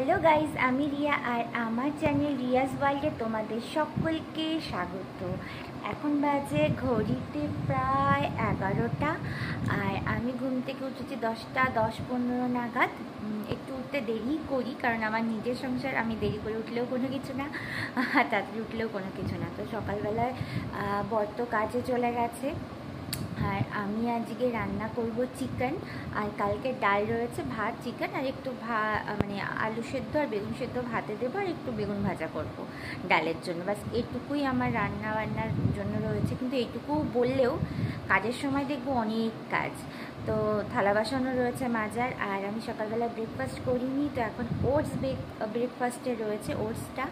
Hello guys, আমি রিয়া আর আমার channel Riaz ওয়ার্ল্ডে তোমাদের সকলকে স্বাগত। এখন বাজে ঘড়িতে প্রায় 11টা আর আমি ঘুম থেকে উঠেছি 10টা 10-15 নাগাদ। একটু উঠতে দেরি করি কারণ আমার নিজের সংসার, আমি দেরি করে উঠলেও কোনো কিছু না, তাড়াতাড়ি উঠলেও কোনো কিছু না। তো সকালবেলায় বর তো কাজে চলে গেছে আর আমি আজকে রান্না করব চিকেন। আর কালকে ডাল রয়েছে, ভাত, চিকেন আর একটু মানে আলু সেদ্ধ আর বেগুন সেদ্ধ ভাতে দেবো আর একটু বেগুন ভাজা করব ডালের জন্য। বাস এটুকুই আমার রান্না বান্নার জন্য রয়েছে। কিন্তু এইটুকু বললেও কাজের সময় দেখবো অনেক কাজ। তো থালা বাসনও রয়েছে মাজার। আর আমি সকালবেলা ব্রেকফাস্ট করিনি, তো এখন ওটস ব্রেকফাস্টে রয়েছে ওটসটা।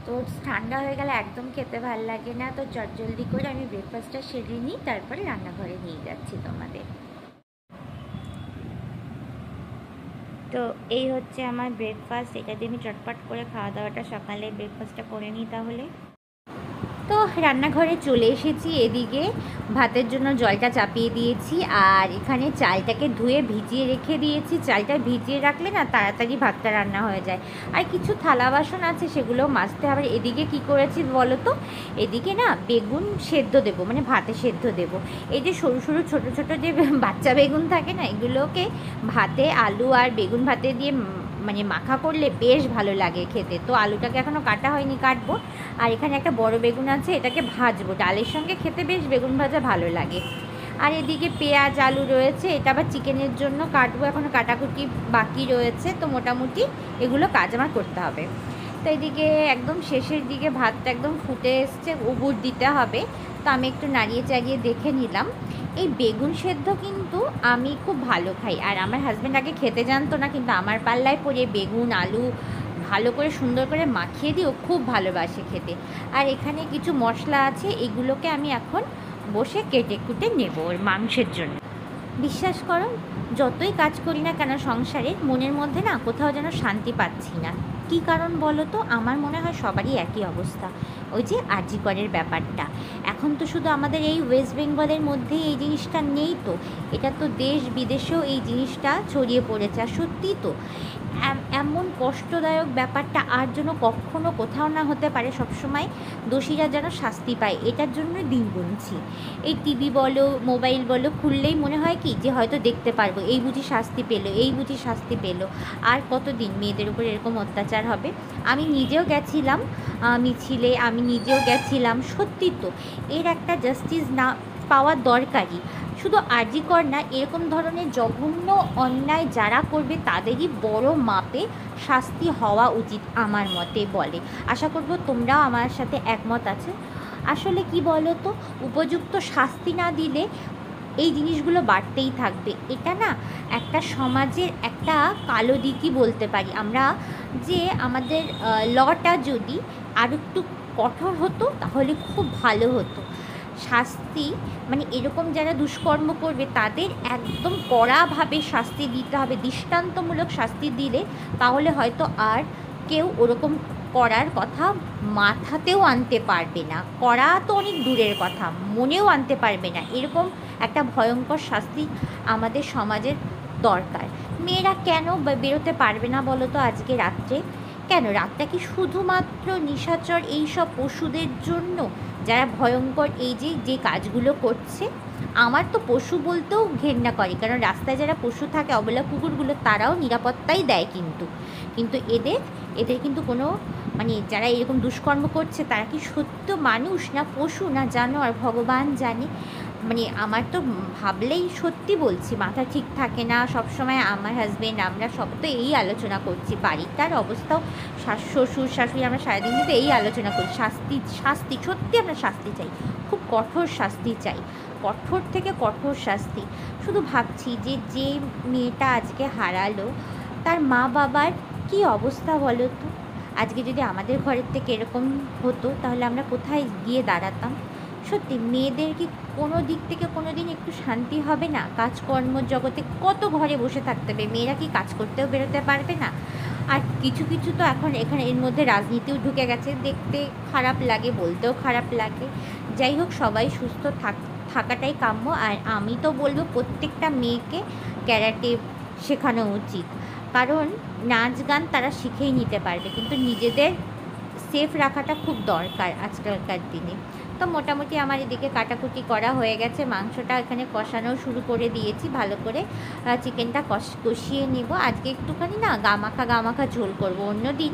তো ওটস ঠান্ডা হয়ে গেলে একদম খেতে ভাল লাগে না, তো চটজলদি করে আমি ব্রেকফাস্টটা সেরে নিই, তারপরে রান্নাঘরে নিয়ে যাচ্ছি তোমাদের। তো এই হচ্ছে আমার ব্রেকফাস্ট, এটা দিয়ে আমি চটপট করে খাওয়া দাওয়াটা সকালে ব্রেকফাস্টটা করে নিই। তাহলে তো রান্নাঘরে চলে এসেছি। এদিকে ভাতের জন্য জলটা চাপিয়ে দিয়েছি আর এখানে চালটাকে ধুয়ে ভিজিয়ে রেখে দিয়েছি। চালটা ভিজিয়ে রাখলে না তাড়াতাড়ি ভাতটা রান্না হয়ে যায়। আর কিছু থালা বাসন আছে সেগুলো মাজতে হবে। এদিকে কি করেছি বলো তো, এদিকে না বেগুন সেদ্ধ দেবো, মানে ভাতে সেদ্ধ দেবো। এই যে সরু সরু ছোটো ছোটো যে বাচ্চা বেগুন থাকে না, এগুলোকে ভাতে আলু আর বেগুন ভাতে দিয়ে মানে মাখা করলে বেশ ভালো লাগে খেতে। তো আলুটাকে এখনও কাটা হয়নি, কাটবো। আর এখানে একটা বড় বেগুন আছে, এটাকে ভাজবো, ডালের সঙ্গে খেতে বেশ বেগুন ভাজা ভালো লাগে। আর এদিকে পেঁয়াজ আলু রয়েছে, এটা আবার চিকেনের জন্য কাটবো, এখনও কাটাকুটি বাকি রয়েছে। তো মোটামুটি এগুলো কাজ আমার করতে হবে। তো এদিকে একদম শেষের দিকে ভাতটা একদম ফুটে এসছে, উবুর দিতে হবে। তো আমি একটু নাড়িয়ে চাড়িয়ে দেখে নিলাম। এই বেগুন সেদ্ধ কিন্তু আমি খুব ভালো খাই, আর আমার হাজব্যান্ড আগে খেতে জানতো না, কিন্তু আমার পাল্লায় পড়ে বেগুন আলু ভালো করে সুন্দর করে মাখিয়ে দিও, খুব ভালোবাসে খেতে। আর এখানে কিছু মশলা আছে, এগুলোকে আমি এখন বসে কেটে কুটে নেব ওর মাংসের জন্য। বিশ্বাস করো, যতই কাজ করি না কেন সংসারে, মনের মধ্যে না কোথাও যেন শান্তি পাচ্ছি না। কী কারণ বলো তো? আমার মনে হয় সবারই একই অবস্থা, ওই যে আরজি করের ব্যাপারটা। এখন তো শুধু আমাদের এই ওয়েস্ট বেঙ্গলের মধ্যেই এই জিনিসটা নেই, তো এটা তো দেশ বিদেশেও এই জিনিসটা ছড়িয়ে পড়েছে। আর সত্যিই তো এমন কষ্টদায়ক ব্যাপারটা আর যেন কখনো কোথাও না হতে পারে। সবসময় দোষীরা যেন শাস্তি পায়, এটার জন্য দিন গুনছি। এই টিভি বলো মোবাইল বলো খুললেই মনে হয় কি যে হয়তো দেখতে পারবো, এই বুঝি শাস্তি পেলো, এই বুঝি শাস্তি পেলো। আর কতদিন মেয়েদের উপর এরকম অত্যাচার হবে? আমি নিজেও গেছিলাম মিছিলে, আমি নিজেও গেছিলাম। সত্যি তো এর একটা জাস্টিস না পাওয়া দরকারি। শুধু আরজি কর না, এরকম ধরনের জঘন্য অন্যায় যারা করবে তাদেরই বড় মাপে শাস্তি হওয়া উচিত আমার মতে বলে। আশা করব তোমরাও আমার সাথে একমত আছে। আসলে কি বলো তো, উপযুক্ত শাস্তি না দিলে এই জিনিসগুলো বাড়তেই থাকবে। এটা না একটা সমাজের একটা কালো দিকই বলতে পারি আমরা, যে আমাদের লটা যদি আর একটু কঠোর হতো তাহলে খুব ভালো হতো। শাস্তি মানে এরকম যারা দুষ্কর্ম করবে তাদের একদম কড়াভাবে শাস্তি দিতে হবে, দৃষ্টান্তমূলক শাস্তি দিলে তাহলে হয়তো আর কেউ ওরকম করার কথা মাথাতেও আনতে পারবে না। করা তো অনেক দূরের কথা, মনেও আনতে পারবে না। এরকম একটা ভয়ঙ্কর শাস্তি আমাদের সমাজের দরকার। মেয়েরা কেন বেরোতে পারবে না বলো তো আজকে রাত্রে? কেন রাতটা কি শুধুমাত্র নিশাচর এইসব পশুদের জন্য, যারা ভয়ঙ্কর এই যে কাজগুলো করছে? আমার তো পশু বলতেও ঘেন্না করে, কারণ রাস্তায় যারা পশু থাকে অবলা কুকুরগুলো, তারাও নিরাপত্তাই দেয়, কিন্তু কিন্তু এদের কিন্তু কোনো মানে যারা এরকম দুষ্কর্ম করছে তারা কি সত্য মানুষ না পশু না জানোয়ার ভগবান জানে। মানে আমার তো ভাবলেই সত্যি বলছি মাথা ঠিক থাকে না। সবসময় আমার হাজব্যান্ড আমরা সব তো এই আলোচনা করছি, বাড়িটার অবস্থাও শ্বশুর শাশুড়ি আমরা সারাদিন কিন্তু এই আলোচনা করি। শাস্তি শাস্তি সত্যি আমরা শাস্তি চাই, খুব কঠোর শাস্তি চাই, কঠোর থেকে কঠোর শাস্তি। শুধু ভাবছি যে মেয়েটা আজকে হারালো, তার মা বাবার কী অবস্থা বলো তো? আজকে যদি আমাদের ঘরের থেকে এরকম হতো তাহলে আমরা কোথায় গিয়ে দাঁড়াতাম? সত্যি মেয়েদের কি কোনো দিক থেকে কোনো দিন একটু শান্তি হবে না? কাজকর্ম জগতে কত ঘরে বসে থাকতে হবে, মেয়েরা কি কাজ করতেও বেরোতে পারবে না? আর কিছু কিছু তো এখন এখানে এর মধ্যে রাজনীতিও ঢুকে গেছে, দেখতে খারাপ লাগে, বলতেও খারাপ লাগে। যাই হোক, সবাই সুস্থ থাকাটাই কাম্য। আর আমি তো বলবো প্রত্যেকটা মেয়েকে ক্যারাটে শেখানো উচিত, কারণ নাচ গান তারা শিখেই নিতে পারবে, কিন্তু নিজেদের সেফ রাখাটা খুব দরকার আজকালকার দিনে। তো মোটামুটি আমার এদিকে কাটাকুটি করা হয়ে গেছে, মাংসটা এখানে কষানো শুরু করে দিয়েছি, ভালো করে চিকেনটা কষিয়ে নেব। আজকে একটুখানি না গামাখা ঝোল করব, অন্য দিন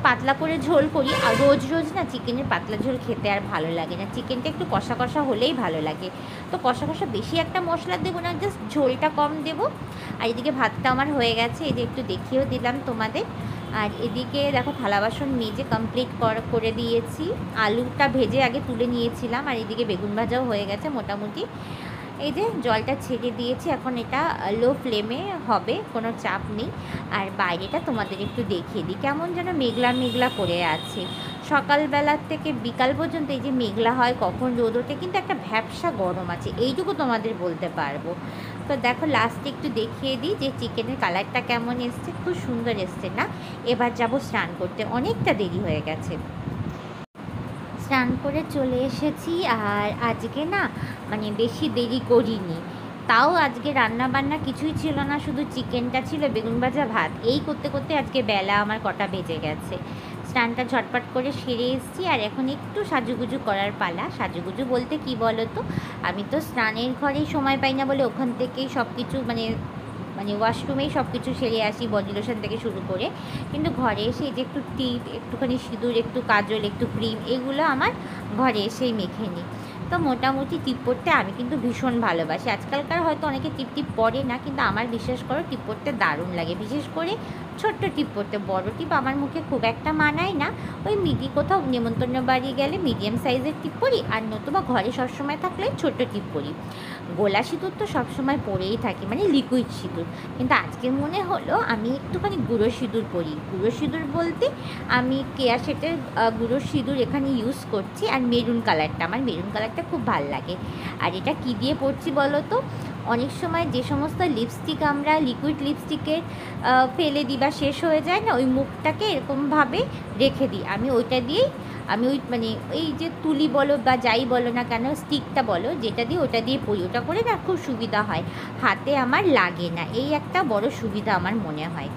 পাতলা করে ঝোল করি, আর রোজ রোজ না চিকেনের পাতলা ঝোল খেতে আর ভালো লাগে না, চিকেনটা একটু কষা কষা হলেই ভালো লাগে। তো কষা কষা বেশি একটা মশলা দেবো না, জাস্ট ঝোলটা কম দেবো। আর এদিকে ভাতটা আমার হয়ে গেছে, এই যে একটু দেখিয়েও দিলাম তোমাদের। আর এদিকে দেখো থালা বাসন মেজে কমপ্লিট করে দিয়েছি, আলুটা ভেজে আগে তুলে নিয়েছিলাম, আর এদিকে বেগুন ভাজাও হয়ে গেছে মোটামুটি। এই যে জলটা ছেড়ে দিয়েছি, এখন এটা লো ফ্লেমে হবে, কোনো চাপ নেই। আর বাইরেটা তোমাদের একটু দেখিয়ে দিই, কেমন যেন মেঘলা মেঘলা করে আছে। সকালবেলার থেকে বিকাল পর্যন্ত এই যে মেঘলা হয়, কখন রোদ ওঠে, কিন্তু একটা ভ্যাপসা গরম আছে, এইটুকু তোমাদের বলতে পারবো। তো দেখো লাস্টে একটু দেখিয়ে দিই যে চিকেনের কালারটা কেমন এসছে, খুব সুন্দর এসছে না? এবার যাব স্নান করতে, অনেকটা দেরি হয়ে গেছে। স্নান করে চলে এসেছি, আর আজকে না মানে বেশি দেরি করিনি, তাও আজকে রান্না বান্না কিছুই ছিল না, শুধু চিকেনটা ছিল, বেগুন ভাজা, ভাত, এই করতে করতে আজকে বেলা আমার কটা বেজে গেছে। স্নানটা ঝটপট করে সেরে এসেছি, আর এখন একটু সাজুগুজু করার পালা। সাজুগুজু বলতে কি বলো তো, আমি তো স্নানের ঘরেই সময় পাই না বলে ওখান থেকেই সব কিছু মানে ওয়াশরুমেই সব কিছু সেরে আসি, বডি লোশন থেকে শুরু করে, কিন্তু ঘরে এসে এই যে একটু টিপ, একটুখানি সিঁদুর, একটু কাজল, একটু ক্রিম, এগুলো আমার ঘরে এসেই মেখে নিই। তো মোটামুটি টিপ পরতে আমি কিন্তু ভীষণ ভালোবাসি। আজকালকার হয়তো অনেকে টিপ পরে না, কিন্তু আমার বিশ্বাস করো টিপ পরতে দারুণ লাগে, বিশেষ করে ছোট্ট টিপ পরতে। বড় টিপ আমার মুখে খুব একটা মানায় না, ওই কোথাও নেমন্তন্ন বাড়ি গেলে মিডিয়াম সাইজের টিপ পরি, আর নতুবা ঘরে সবসময় থাকলে ছোট্ট টিপ পরি। গোলা সিঁদুর তো সবসময় পরেই থাকি, মানে লিকুইড সিঁদুর, কিন্তু আজকে মনে হলো আমি একটুখানি গুঁড়ো সিঁদুর পরি। গুঁড়ো সিঁদুর বলতে আমি কেয়া সেটের গুঁড়ো সিঁদুর এখানে ইউজ করছি, আর মেরুন কালারটা, আমার মেরুন কালারটা খুব ভাল লাগে। আর এটা কী দিয়ে পরছি বলো তো, অনেক সময় যে সমস্ত লিপস্টিক আমরা লিকুইড লিপস্টিকের ফেলে দিই বা শেষ হয়ে যায় না, ওই মুখটাকে এরকমভাবে রেখে দিই, আমি ওইটা দিয়েই আমি ওই মানে এই যে তুলি বলো বা যাই বলো না কেন, স্টিকটা বলো, যেটা দিয়ে ওটা দিয়ে পরি, ওটা করে না খুব সুবিধা হয়, হাতে আমার লাগে না, এই একটা বড় সুবিধা আমার মনে হয়।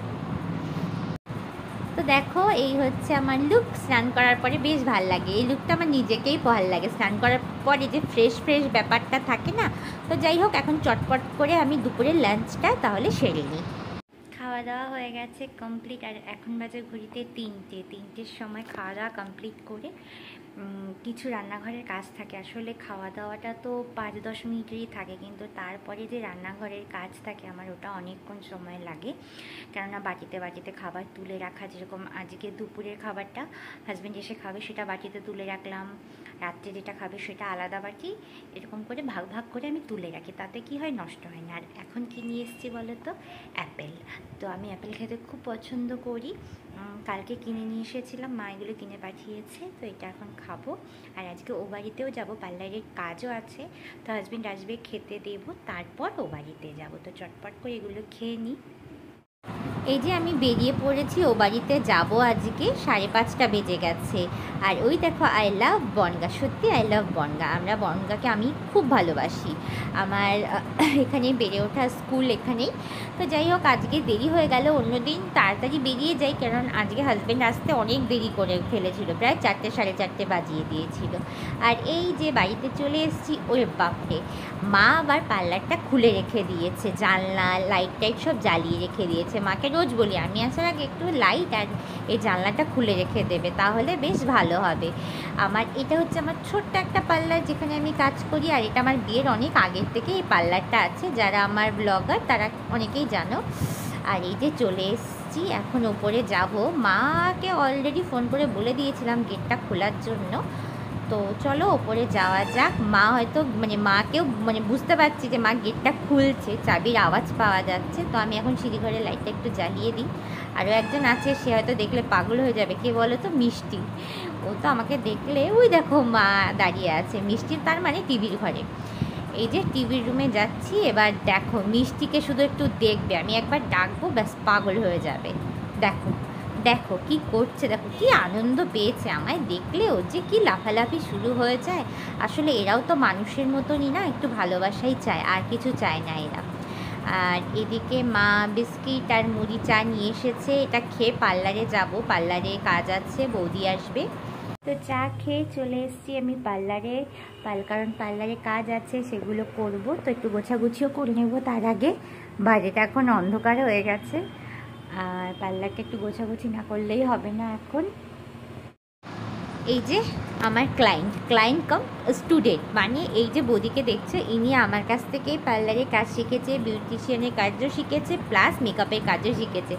তো দেখো এই হচ্ছে আমার লুক, স্নান করার পরে বেশ ভাল লাগে, এই লুকটা আমার নিজেকেই ভাল লাগে, স্নান করার পরে যে ফ্রেশ ব্যাপারটা থাকে না। তো যাই হোক, এখন চটপট করে আমি দুপুরের লাঞ্চটা তাহলে সেরে নিই। খাওয়া দাওয়া হয়ে গেছে কমপ্লিট, আর এখন বাজে ঘড়িতে 3টের সময় খাওয়া দাওয়া কমপ্লিট করে কিছু রান্নাঘরের কাজ থাকে। আসলে খাওয়া দাওয়াটা তো 5-10 মিনিটেরই থাকে, কিন্তু তারপরে যে রান্নাঘরের কাজ থাকে আমার, ওটা অনেকক্ষণ সময় লাগে, কেননা বাটিতে খাবার তুলে রাখা, যেরকম আজকে দুপুরের খাবারটা হাজব্যান্ড এসে খাবে সেটা বাটিতে তুলে রাখলাম, রাত্রে যেটা খাবে সেটা আলাদা বাটি, এরকম করে ভাগ করে আমি তুলে রাখি, তাতে কি হয়, নষ্ট হয় না। আর এখন কি নিয়ে এসেছি বলো তো, অ্যাপেল। তো আমি অ্যাপেল খেতে খুব পছন্দ করি, কালকে কিনে নিয়ে এসেছিলাম, মা এগুলো কিনে পাঠিয়েছে, তো এটা এখন খাবো। আর আজকে ও বাড়িতেও যাবো, পার্লারের কাজও আছে, তো হাজব্যান্ড আসবে, খেতে দেবো, তারপর ও বাড়িতে যাবো। তো চটপট করে এগুলো খেয়ে নিই। এই যে আমি বেরিয়ে পড়েছি, ও বাড়িতে যাব, আজকে 5:30 বেজে গেছে। আর ওই দেখো আই লাভ বনগা, সত্যি আই লাভ বনগা, আমরা বনগাকে আমি খুব ভালোবাসি, আমার এখানে বেড়ে ওঠা, স্কুল এখানেই। তো যাই হোক, আজকে দেরি হয়ে গেল, অন্যদিন তাড়াতাড়ি বেরিয়ে যাই, কারণ আজকে হাজব্যান্ড আসতে অনেক দেরি করে ফেলেছিল, প্রায় 4টে 4:30 বাজিয়ে দিয়েছিল। আর এই যে বাড়িতে চলে এসেছি, ওরে বাপরে, মা আবার পার্লারটা খুলে রেখে দিয়েছে, জানলা লাইট টাইট সব জ্বালিয়ে রেখে দিয়েছে। মাকে রোজ বলি আমি আসার আগে একটু লাইট আর এই জানলাটা খুলে রেখে দেবে, তাহলে বেশ ভালো হবে। আমার এটা হচ্ছে আমার ছোট্ট একটা পার্লার, যেখানে আমি কাজ করি, আর এটা আমার বিয়ের অনেক আগের থেকে এই পার্লারটা আছে, যারা আমার ব্লগার তারা অনেকেই জানো। আর এই যে চলে এসেছি, এখন ওপরে যাব, মাকে অলরেডি ফোন করে বলে দিয়েছিলাম গেটটা খোলার জন্য। তো চলো ওপরে যাওয়া যাক। মা হয়তো মাকেও বুঝতে পারছি যে মা গেটটা খুলছে, চাবির আওয়াজ পাওয়া যাচ্ছে। তো আমি এখন সিঁড়িঘরের লাইটটা একটু জ্বালিয়ে দিই। আরও একজন আছে, সে হয়তো দেখলে পাগল হয়ে যাবে, কে বলো তো, মিষ্টি। ও তো আমাকে দেখলে, ওই দেখো মা দাঁড়িয়ে আছে, মিষ্টির তার মানে টিভির ঘরে। এই যে টিভির রুমে যাচ্ছি, এবার দেখো মিষ্টিকে শুধু একটু দেখবে, আমি একবার ডাকবো, ব্যাস পাগল হয়ে যাবে। দেখো দেখো কি করছে, দেখো কি আনন্দ পেয়েছে আমায় দেখলেও, যে কি লাফালাফি শুরু হয়ে যায়। আসলে এরাও তো মানুষের মতনই না, একটু ভালোবাসাই চায়, আর কিছু চায় না এরা। আর এদিকে মা বিস্কিট আর মুড়ি চা নিয়ে এসেছে, এটা খেয়ে পার্লারে যাব, পার্লারে কাজ আছে, বৌদি আসবে। তো চা খেয়ে চলে এসেছি আমি পার্লারে, কারণ পার্লারে কাজ আছে, সেগুলো করব। তো একটু গোছাগুছিও করে নেব তার আগে, বাইরেটা এখন অন্ধকার হয়ে গেছে, আর পার্লারটা একটু গোছাগুছি না করলেই হবে না এখন। এই যে আমার ক্লায়েন্ট কাম স্টুডেন্ট, মানে এই যে বৌদিকে দেখছে, ইনি আমার কাছ থেকে পার্লারের কাজ শিখেছে, বিউটিশিয়ানের কাজও শিখেছে, প্লাস মেকআপের কাজও শিখেছে।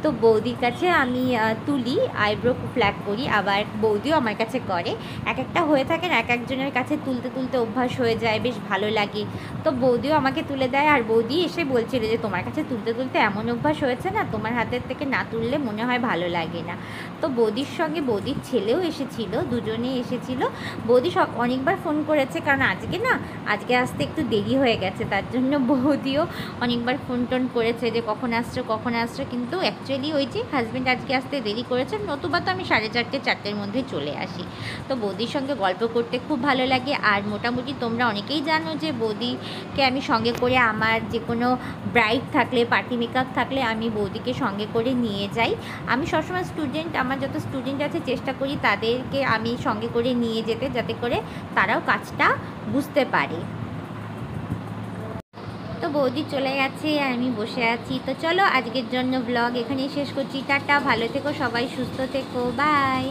তো বৌদির কাছে আমি তুলি, আইব্রো ফ্ল্যাগ করি, আবার বৌদিও আমার কাছে করে। এক একটা হয়ে থাকে না, এক একজনের কাছে তুলতে তুলতে অভ্যাস হয়ে যায়, বেশ ভালো লাগে। তো বৌদিও আমাকে তুলে দেয়, আর বৌদি এসে বলছিল যে তোমার কাছে তুলতে তুলতে এমন অভ্যাস হয়েছে না, তোমার হাতের থেকে না তুললে মনে হয় ভালো লাগে না। তো বৌদির সঙ্গে বৌদির ছেলেও এসেছিল, দুজনেই এসেছিল। বৌদি অনেকবার ফোন করেছে, কারণ আজকে আসতে একটু দেরি হয়ে গেছে, তার জন্য বৌদিও অনেকবার ফোন টোন করেছে যে কখন আসছো, কিন্তু অ্যাকচুয়ালি ওই যে হাজব্যান্ড আজকে আসতে দেরি করেছে, নতুবা তো আমি 4:30-4টের মধ্যে চলে আসি। তো বৌদির সঙ্গে গল্প করতে খুব ভালো লাগে। আর মোটামুটি তোমরা অনেকেই জানো যে বৌদিকে আমি সঙ্গে করে আমার যে কোনো ব্রাইড থাকলে, পার্টি মেকআপ থাকলে আমি বৌদিকে সঙ্গে করে নিয়ে যাই। আমি সবসময় আমার যত স্টুডেন্ট আছে চেষ্টা করি তাদেরকে আমি সঙ্গে করে নিয়ে যেতে, যাতে করে তারাও কাজটা বুঝতে পারে। তো বৌদি চলে গেছে আর আমি বসে আছি। তো চলো আজকের জন্য ব্লগ এখানেই শেষ করছি। টাটা, ভালো থেকো সবাই, সুস্থ থেকো, বাই।